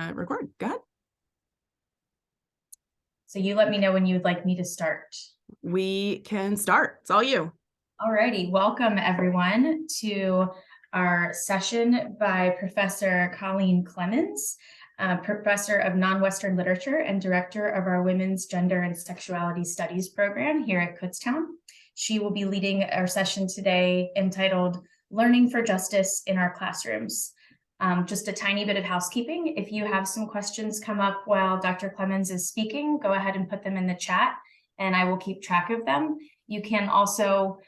gonna record. Go ahead. So you let me know when you would like me to start. We can start. It's all you. Alrighty, welcome everyone to our session by Professor Colleen Clemens, Professor of Non-Western Literature and Director of our Women's Gender and Sexuality Studies program here at Kutztown. She will be leading our session today entitled Learning for Justice in Our Classrooms. Just a tiny bit of housekeeping. If you have some questions come up while Dr. Clemens is speaking, go ahead and put them in the chat and I will keep track of them. You can also,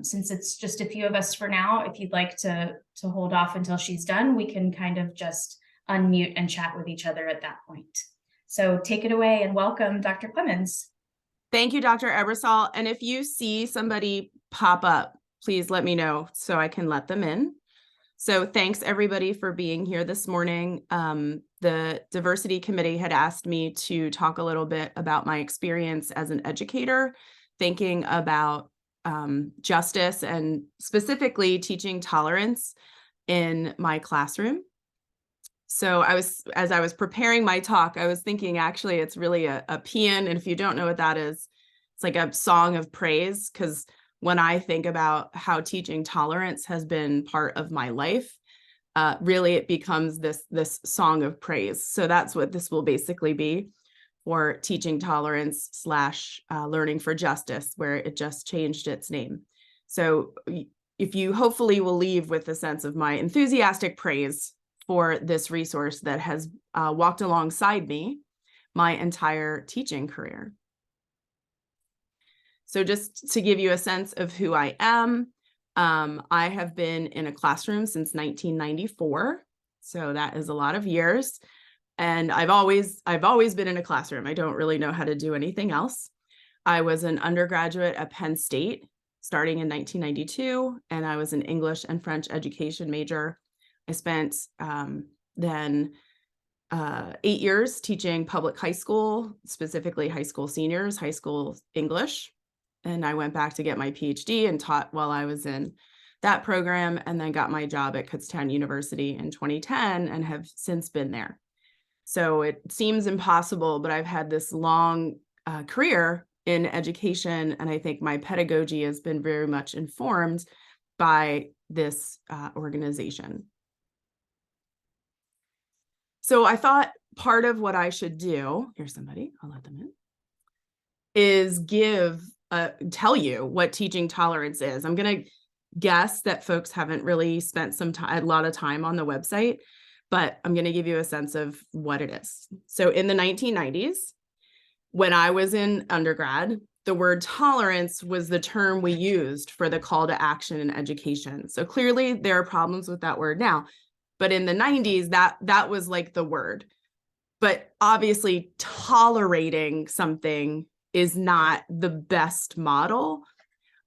since it's just a few of us for now, if you'd like to hold off until she's done, we can kind of just unmute and chat with each other at that point. So take it away and welcome Dr. Clemens. Thank you, Dr. Ebersol. And if you see somebody pop up, please let me know so I can let them in. So thanks everybody for being here this morning. The Diversity Committee had asked me to talk a little bit about my experience as an educator, thinking about justice and specifically teaching tolerance in my classroom. So as I was preparing my talk, I was thinking actually it's really a paean. And if you don't know what that is, it's like a song of praise, because when I think about how teaching tolerance has been part of my life, really it becomes this song of praise. So that's what this will basically be for teaching tolerance / learning for justice, where it just changed its name. So if you hopefully will leave with a sense of my enthusiastic praise for this resource that has walked alongside me my entire teaching career. So just to give you a sense of who I am, I have been in a classroom since 1994. So that is a lot of years. And I've always been in a classroom. I don't really know how to do anything else. I was an undergraduate at Penn State starting in 1992, and I was an English and French education major. I spent then 8 years teaching public high school, specifically high school seniors, high school English. And I went back to get my PhD and taught while I was in that program, and then got my job at Kutztown University in 2010 and have since been there. So it seems impossible, but I've had this long career in education, and I think my pedagogy has been very much informed by this organization. So I thought part of what I should do, here's somebody, I'll let them in, is tell you what teaching tolerance is. I'm going to guess that folks haven't really spent a lot of time on the website, but I'm going to give you a sense of what it is. So in the 1990s, when I was in undergrad, the word tolerance was the term we used for the call to action in education. So clearly there are problems with that word now, but in the 90s, that was like the word. But obviously tolerating something is not the best model.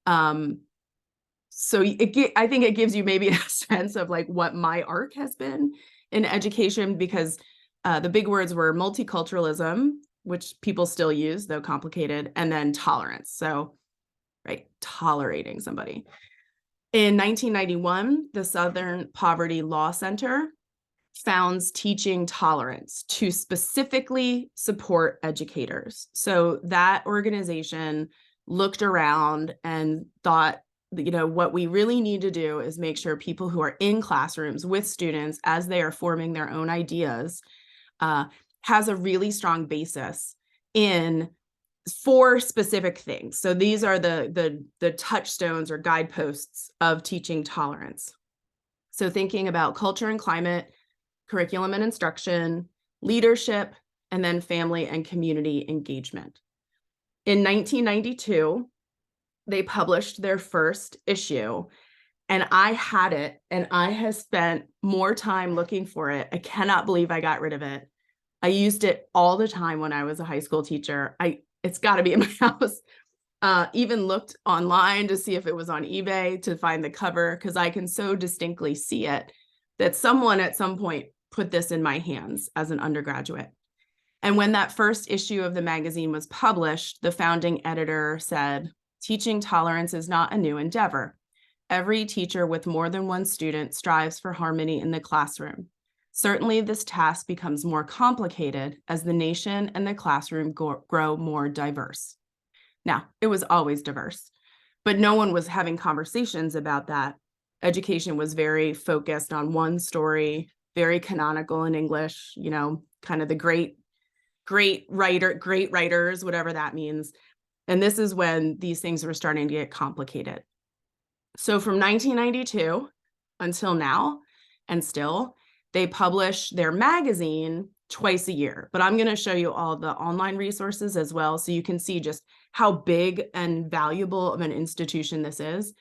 So I think it gives you maybe a sense of like what my arc has been in education, because the big words were multiculturalism, which people still use, though complicated, and then tolerance. So, right, tolerating somebody. In 1991, the Southern Poverty Law Center founds teaching tolerance to specifically support educators. So that organization looked around and thought, what we really need to do is make sure people who are in classrooms with students as they are forming their own ideas has a really strong basis in 4 specific things. So these are the touchstones or guideposts of teaching tolerance. So thinking about culture and climate, curriculum and instruction, leadership, and then family and community engagement. In 1992, they published their first issue, and I had it, and I have spent more time looking for it. I cannot believe I got rid of it. I used it all the time when I was a high school teacher. It's got to be in my house. Even looked online to see if it was on eBay to find the cover, because I can so distinctly see it that someone at some point put this in my hands as an undergraduate. And when that first issue of the magazine was published, the founding editor said, "Teaching tolerance is not a new endeavor. Every teacher with more than one student strives for harmony in the classroom. Certainly, this task becomes more complicated as the nation and the classroom grow more diverse. Now, it was always diverse, but no one was having conversations about that. Education was very focused on one story, very canonical in English, kind of the great writers, whatever that means. And this is when these things were starting to get complicated. So from 1992 until now, and still, they publish their magazine twice a year. But I'm going to show you all the online resources as well, so you can see just how big and valuable of an institution this is.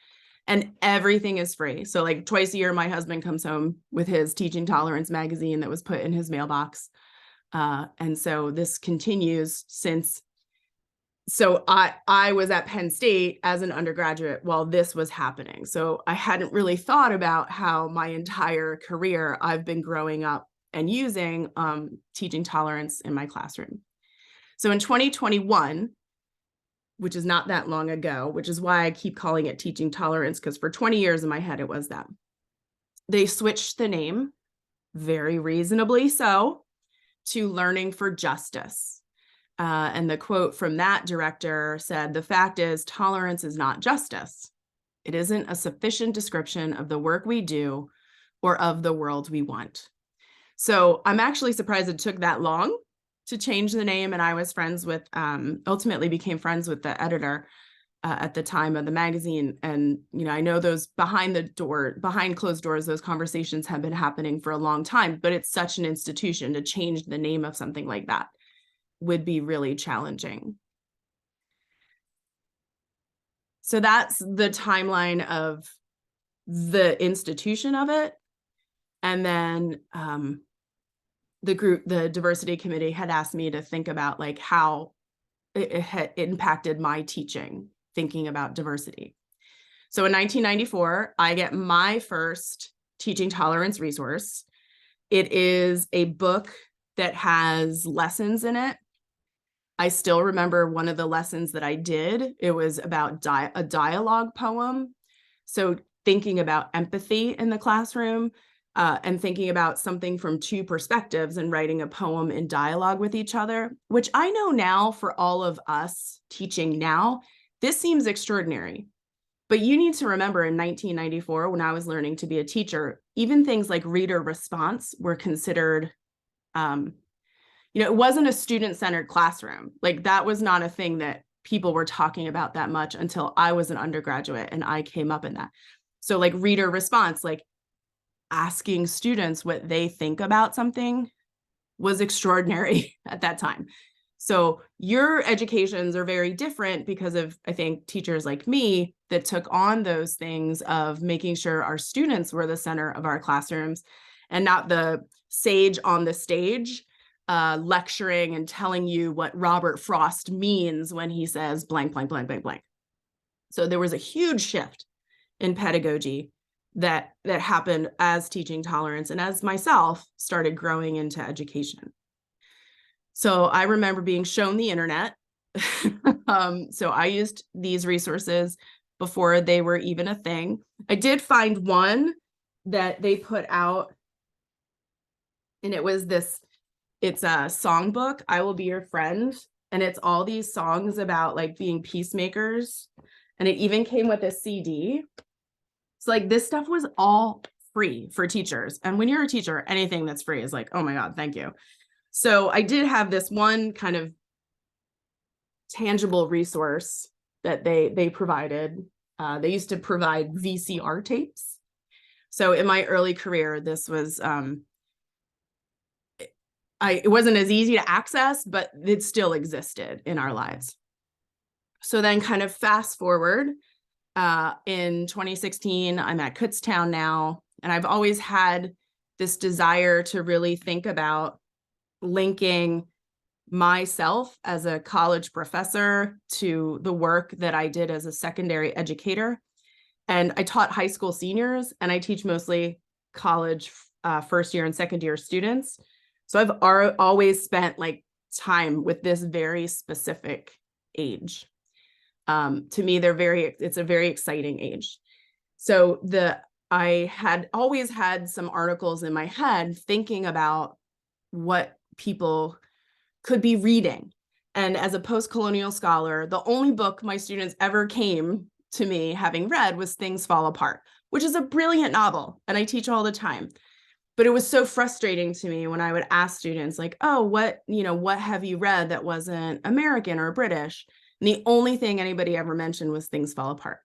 And everything is free. So like twice a year, my husband comes home with his Teaching Tolerance magazine that was put in his mailbox. And so this continues since. So I was at Penn State as an undergraduate while this was happening. So I hadn't really thought about how my entire career I've been growing up and using teaching tolerance in my classroom. So in 2021, which is not that long ago, which is why I keep calling it teaching tolerance, because for 20 years in my head, it was that. They switched the name, very reasonably so, to Learning for Justice. And the quote from that director said, "The fact is, tolerance is not justice. It isn't a sufficient description of the work we do or of the world we want." So I'm actually surprised it took that long to change the name. And I was ultimately became friends with the editor at the time of the magazine. And, I know those behind closed doors, those conversations have been happening for a long time, but it's such an institution to change the name of something like that would be really challenging. So that's the timeline of the institution of it. And then the diversity committee had asked me to think about like how it had impacted my teaching, thinking about diversity. So in 1994, I get my first teaching tolerance resource. It is a book that has lessons in it. I still remember one of the lessons that I did. It was about a dialogue poem. So thinking about empathy in the classroom and thinking about something from two perspectives and writing a poem in dialogue with each other, which I know now for all of us teaching now, this seems extraordinary. But you need to remember in 1994, when I was learning to be a teacher, even things like reader response were considered it wasn't a student-centered classroom. Like that was not a thing that people were talking about that much until I was an undergraduate and I came up in that. So like reader response, like asking students what they think about something was extraordinary at that time. So your educations are very different because of, I think, teachers like me that took on those things of making sure our students were the center of our classrooms and not the sage on the stage lecturing and telling you what Robert Frost means when he says blank, blank, blank, blank, blank. So there was a huge shift in pedagogy that happened as teaching tolerance and as myself started growing into education. So I remember being shown the internet. So I used these resources before they were even a thing. I did find one that they put out, and it was it's a songbook, I Will Be Your Friend. And it's all these songs about like being peacemakers. And it even came with a CD. So like this stuff was all free for teachers. And when you're a teacher, anything that's free is like, oh my God, thank you. So I did have this one kind of tangible resource that they provided. They used to provide VCR tapes. So in my early career, this was, it wasn't as easy to access, but it still existed in our lives. So then kind of fast forward, in 2016, I'm at Kutztown now, and I've always had this desire to really think about linking myself as a college professor to the work that I did as a secondary educator. And I taught high school seniors, and I teach mostly college first year and second year students. So I've always spent like time with this very specific age. To me, it's a very exciting age. So the I had always had some articles in my head thinking about what people could be reading. And as a post-colonial scholar, the only book my students ever came to me having read was Things Fall Apart, which is a brilliant novel, and I teach all the time. But it was so frustrating to me when I would ask students like, oh, what have you read that wasn't American or British? And the only thing anybody ever mentioned was Things Fall Apart.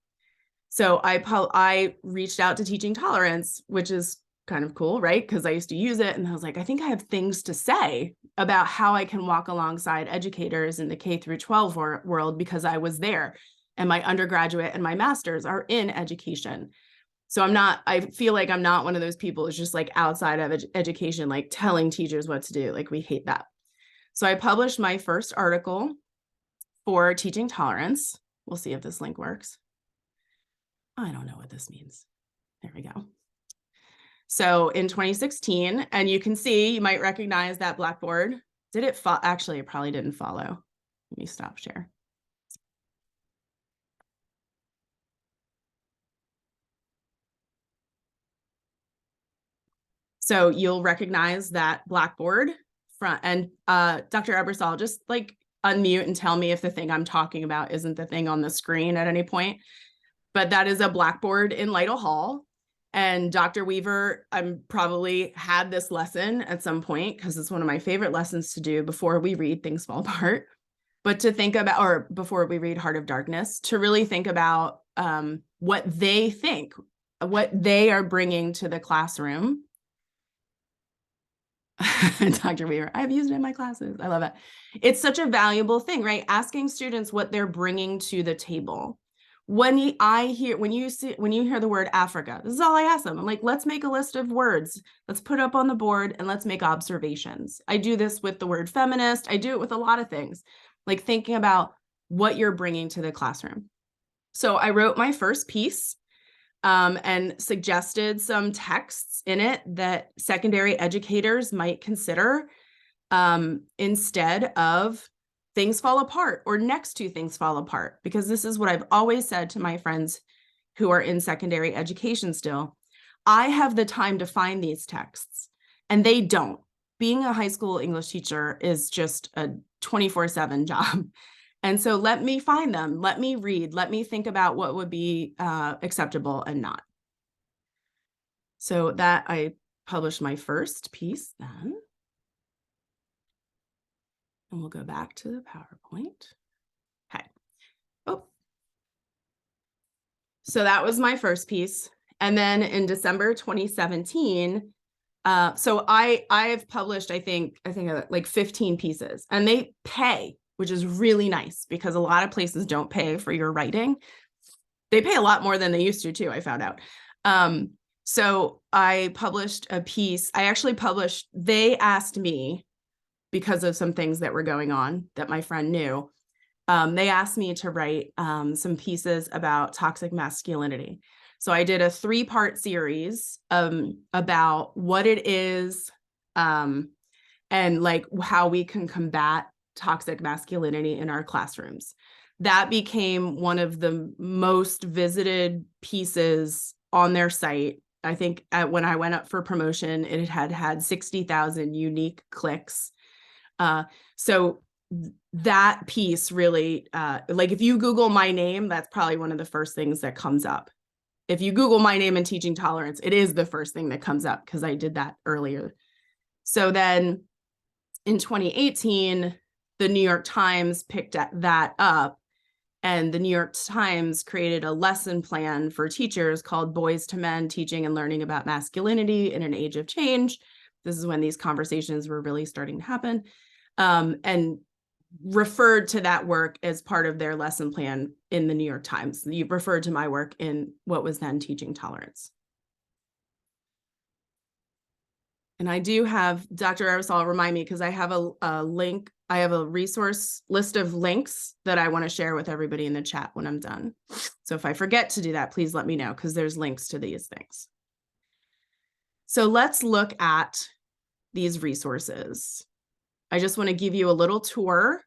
So I reached out to Teaching Tolerance, which is kind of cool, right? Because I used to use it, and I was like, I think I have things to say about how I can walk alongside educators in the K through 12 world, because I was there, and my undergraduate and my master's are in education. So I feel like I'm not one of those people who's just like outside of education, like telling teachers what to do. Like, we hate that. So I published my first article for Teaching Tolerance. We'll see if this link works. I don't know what this means. There we go. So in 2016, and you can see, you might recognize that Blackboard. Did it fall? Actually, it probably didn't follow. Let me stop share. So you'll recognize that Blackboard front, and Dr. Ebersol, just like unmute and tell me if the thing I'm talking about isn't the thing on the screen at any point. But that is a Blackboard in Lytle Hall. And Dr. Weaver, I'm probably had this lesson at some point, because it's one of my favorite lessons to do before we read Things Fall Apart. But to think about, or before we read Heart of Darkness, to really think about what they think, what they are bringing to the classroom. Dr. Weaver, I've used it in my classes. I love it. It's such a valuable thing, right? Asking students what they're bringing to the table. When you hear the word Africa, this is all I ask them. I'm like, let's make a list of words. Let's put it up on the board and let's make observations. I do this with the word feminist. I do it with a lot of things, like thinking about what you're bringing to the classroom. So I wrote my first piece and suggested some texts in it that secondary educators might consider instead of Things Fall Apart or next to Things Fall Apart, because this is what I've always said to my friends who are in secondary education still. I have the time to find these texts, and they don't. Being a high school English teacher is just a 24/7 job. And so let me find them, let me read, let me think about what would be acceptable and not. So that I published my first piece then. And we'll go back to the PowerPoint. Okay. Oh. So that was my first piece. And then in December 2017, so I've published, I think like 15 pieces, and they pay, which is really nice, because a lot of places don't pay for your writing. They pay a lot more than they used to too, I found out. So I published a piece. They asked me, because of some things that were going on that my friend knew, they asked me to write some pieces about toxic masculinity. So I did a 3-part series about what it is and like how we can combat toxic masculinity in our classrooms. That became one of the most visited pieces on their site. I think when I went up for promotion, it had 60,000 unique clicks. So that piece really, like if you Google my name, that's probably one of the first things that comes up. If you Google my name and Teaching Tolerance, it is the first thing that comes up, because I did that earlier. So then in 2018, the New York Times picked that up, and the New York Times created a lesson plan for teachers called Boys to Men: Teaching and Learning About Masculinity in an Age of Change. This is when these conversations were really starting to happen, and referred to that work as part of their lesson plan in the New York Times. You referred to my work in what was then Teaching Tolerance. And I do have, Dr. Ebersol, remind me, because I have a link, I have a resource list of links that I want to share with everybody in the chat when I'm done. So if I forget to do that, please let me know, because there's links to these things. So let's look at these resources. I just want to give you a little tour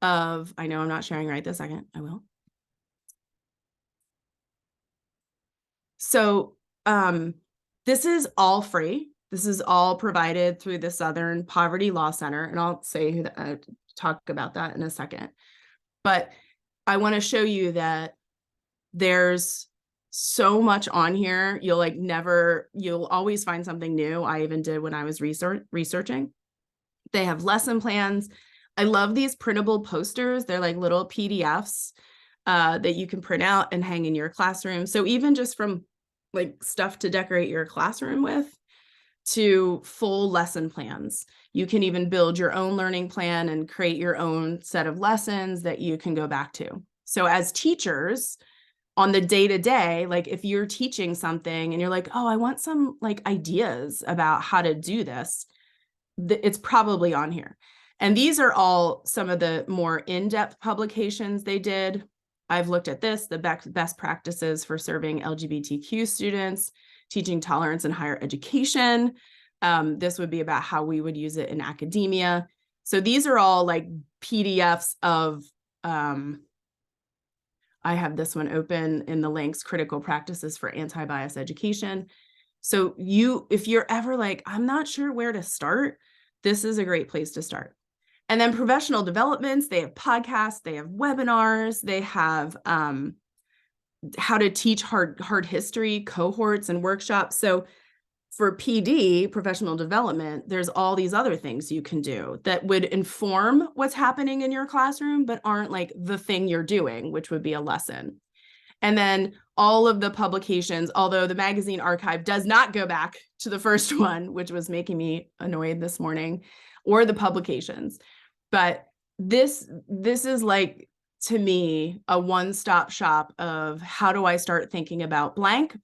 of, I know I'm not sharing right this second, I will. So this is all free. This is all provided through the Southern Poverty Law Center, and I'll say who talk about that in a second. But I want to show you that there's so much on here. You'll always find something new. I even did when I was researching. They have lesson plans. I love these printable posters. They're like little PDFs that you can print out and hang in your classroom. So even just from like stuff to decorate your classroom with to full lesson plans. You can even build your own learning plan and create your own set of lessons that you can go back to. So as teachers on the day-to-day, like if you're teaching something and you're like, oh, I want some like ideas about how to do this, it's probably on here. And these are all some of the more in-depth publications they did. I've looked at this, the best practices for serving LGBTQ students, teaching tolerance in higher education. This would be about how we would use it in academia. So these are all like PDFs of, I have this one open in the links, critical practices for anti-bias education. So if you're ever like, I'm not sure where to start, this is a great place to start. And then professional developments, they have podcasts, they have webinars, they have how to teach hard history cohorts and workshops. So for PD, professional development, there's all these other things you can do that would inform what's happening in your classroom, but aren't like the thing you're doing, which would be a lesson. And then all of the publications, although the magazine archive does not go back to the first one, which was making me annoyed this morning, or the publications. But this is like, to me, a one-stop shop of how do I start thinking about blank, ...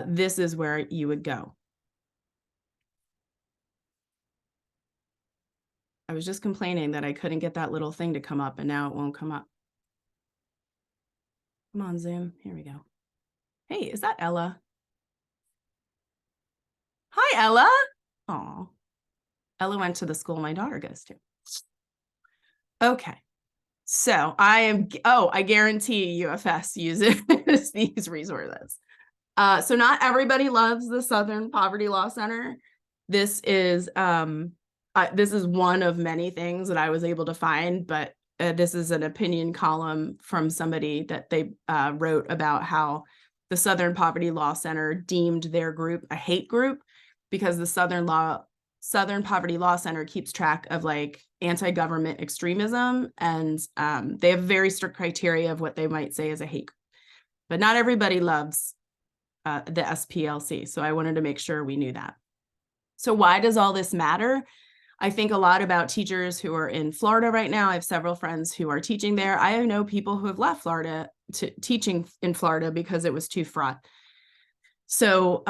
This is where you would go. I was just complaining that I couldn't get that little thing to come up, and now it won't come up. Come on, Zoom. Here we go. Hey, is that Ella? Hi, Ella. Aw. Ella went to the school my daughter goes to. Okay. So I guarantee UFS uses these resources. So not everybody loves the Southern Poverty Law Center. This is one of many things that I was able to find, but this is an opinion column from somebody that they wrote about how the Southern Poverty Law Center deemed their group a hate group because the Southern Poverty Law Center keeps track of like anti-government extremism, and they have very strict criteria of what they might say is a hate group. But not everybody loves the SPLC, so I wanted to make sure we knew that. So why does all this matter? I think a lot about teachers who are in Florida right now. I have several friends who are teaching there. I know people who have left Florida to teaching in Florida because it was too fraught. So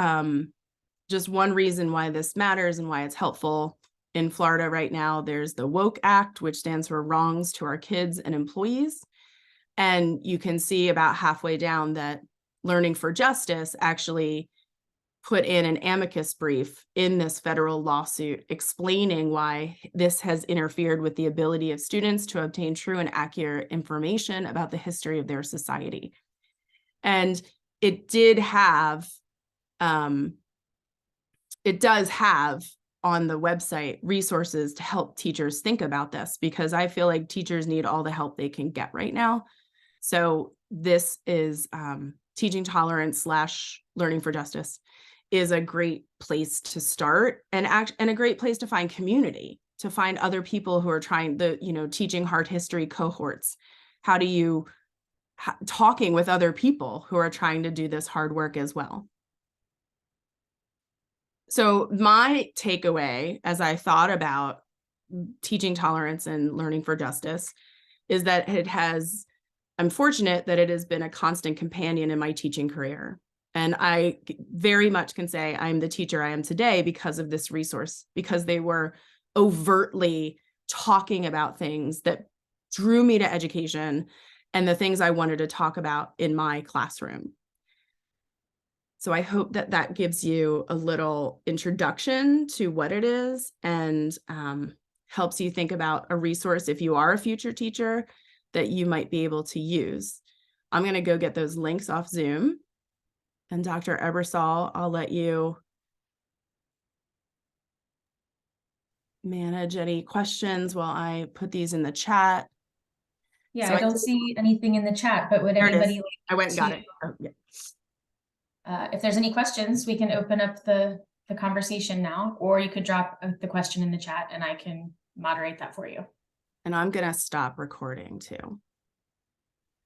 just one reason why this matters and why it's helpful in Florida right now, there's the WOKE Act, which stands for Wrongs to Our Kids and Employees. And you can see about halfway down that Learning for Justice actually put in an amicus brief in this federal lawsuit explaining why this has interfered with the ability of students to obtain true and accurate information about the history of their society. And it does have on the website resources to help teachers think about this, because I feel like teachers need all the help they can get right now. So this is Teaching Tolerance / Learning for Justice is a great place to start, and a great place to find community, to find other people who are trying teaching hard history cohorts. How do you talking with other people who are trying to do this hard work as well. So my takeaway as I thought about teaching tolerance and learning for justice is that I'm fortunate that it has been a constant companion in my teaching career. And I very much can say I'm the teacher I am today because of this resource, because they were overtly talking about things that drew me to education and the things I wanted to talk about in my classroom. So I hope that that gives you a little introduction to what it is and helps you think about a resource if you are a future teacher that you might be able to use. I'm going to go get those links off Zoom. And Dr. Ebersol, I'll let you manage any questions while I put these in the chat. Yeah, So I don't see anything in the chat, but would there it is. anybody I went and got to- it. Oh, yeah. if there's any questions, we can open up the conversation now, or you could drop the question in the chat and I can moderate that for you. And I'm going to stop recording too.